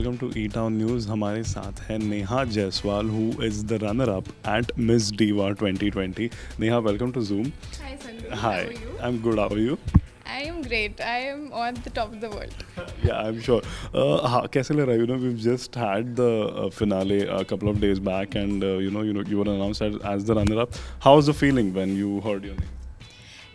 welcome to E-Town News. हमारे साथ है Neha Jaiswal who is the runner-up at Miss Diva 2020. Neha, welcome to Zoom. Hi Sandeep. Hi, How are you? I'm good. How are you? I am great. I am on the top of the world. Yeah, I'm sure. कैसे लग रहा है? You know, we've just had the finale a couple of days back, and you were announced as the runner-up. How was the feeling when you heard your name?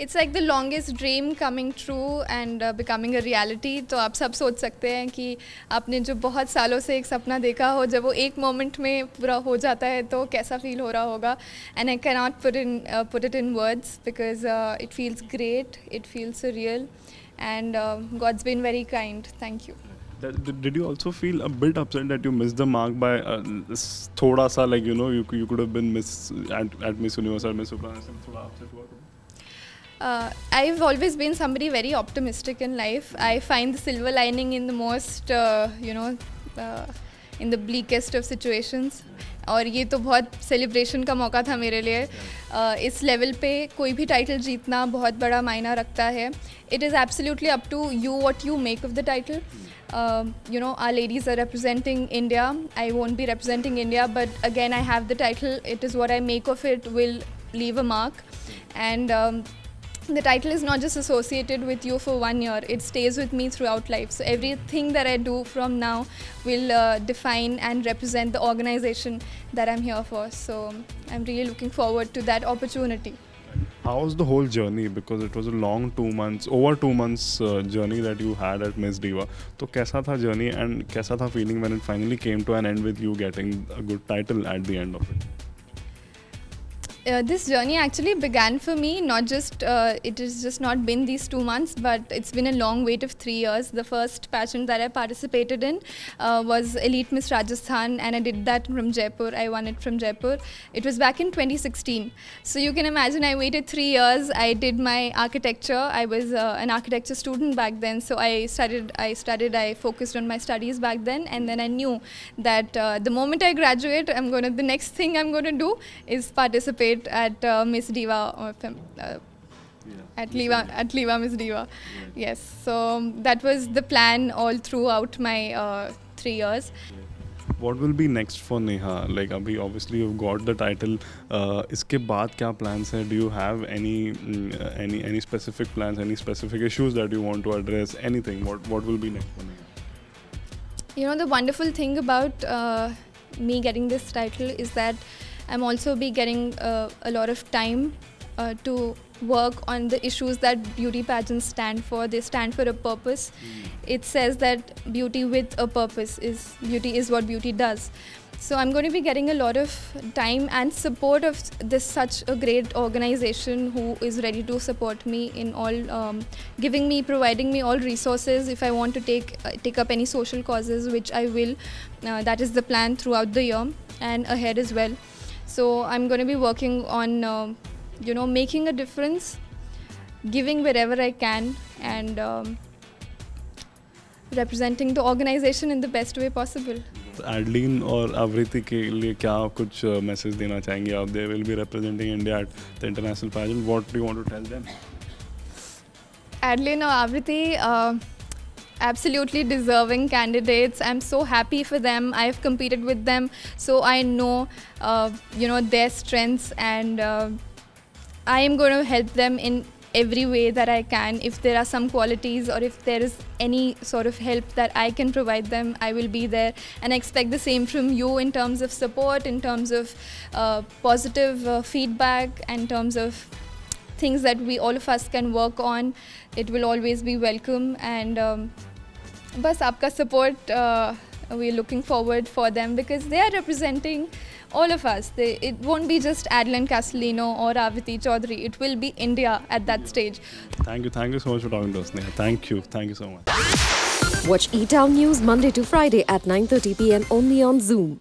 It's like the longest dream coming true and becoming a reality. तो आप सब सोच सकते हैं कि आपने जो बहुत सालों से एक सपना देखा हो, जब वो एक मोमेंट में पूरा हो जाता है तो कैसा फील हो रहा होगा. And I cannot put it in words because it feels great, it feels surreal, and God's been very kind. Thank you. Did you also feel a bit upset that you missed the mark by thoda sa, like you could have been Miss at Miss Universe or Miss Supranational? Thoda upset हुआ? I've always been somebody very optimistic in life. I find the silver lining in the most, in the bleakest of situations. और ये तो बहुत celebration का मौका था मेरे लिए. इस लेवल पे कोई भी टाइटल जीतना बहुत बड़ा मायना रखता है. It is absolutely up to you what you make of the title. Our ladies are representing India. I won't be representing India, but again I have the title. It is what I make of it will leave a mark. And the title is not just associated with you for 1 year, it stays with me throughout life. So everything that I do from now will define and represent the organization that I'm here for. So I'm really looking forward to that opportunity. How was the whole journey? Because it was a long 2 months, over 2 months journey that you had at Miss Diva. So कैसा था journey and कैसा था feeling when it finally came to an end with you getting a good title at the end of it? This journey actually began for me, it has just not been these 2 months, but it's been a long wait of 3 years. The first pageant that I participated in was Elite Miss Rajasthan, and I did that from Jaipur. I won it from Jaipur. It was back in 2016. So you can imagine I waited 3 years. I did my architecture. I was an architecture student back then, so I focused on my studies back then, and then I knew that the moment I graduate, the next thing I'm going to do is participate at Miss Diva, at Liva Miss Diva. Yes, so that was the plan all throughout my 3 years. What will be next for Neha? Like, obviously you've got the title. इसके बाद क्या plans हैं? Do you have any specific plans? Any specific issues that you want to address? Anything? What will be next for Neha? The wonderful thing about me getting this title is that I'm also getting a lot of time to work on the issues that beauty pageants stand for. They stand for a purpose. It says that beauty with a purpose beauty is what beauty does. So I'm going to be getting a lot of time and support of such a great organization who is ready to support me in all, providing me all resources if I want to take up any social causes, which I will. That is the plan throughout the year and ahead as well. So I'm going to be working on, making a difference, giving wherever I can, and representing the organization in the best way possible. Adeline और Avriti के लिए क्या कुछ message देना चाहेंगे आप? They will be representing India at the international pageant. What do you want to tell them? Adeline or Avriti, absolutely deserving candidates. I'm so happy for them. I've competed with them, so I know, their strengths, and I am going to help them in every way that I can. If there are some qualities or if there is any sort of help that I can provide them, I will be there. And I expect the same from you in terms of support, in terms of positive feedback, in terms of things that all of us can work on. It will always be welcome, and bas aapka support, we're looking forward for them because they are representing all of us. It won't be just Adeline Castellino or Avriti Chaudhary. It will be India at that stage. Thank you so much for talking to us, Neha. Thank you so much. Watch E-Town News Monday to Friday at 9:30 p.m. only on Zoom.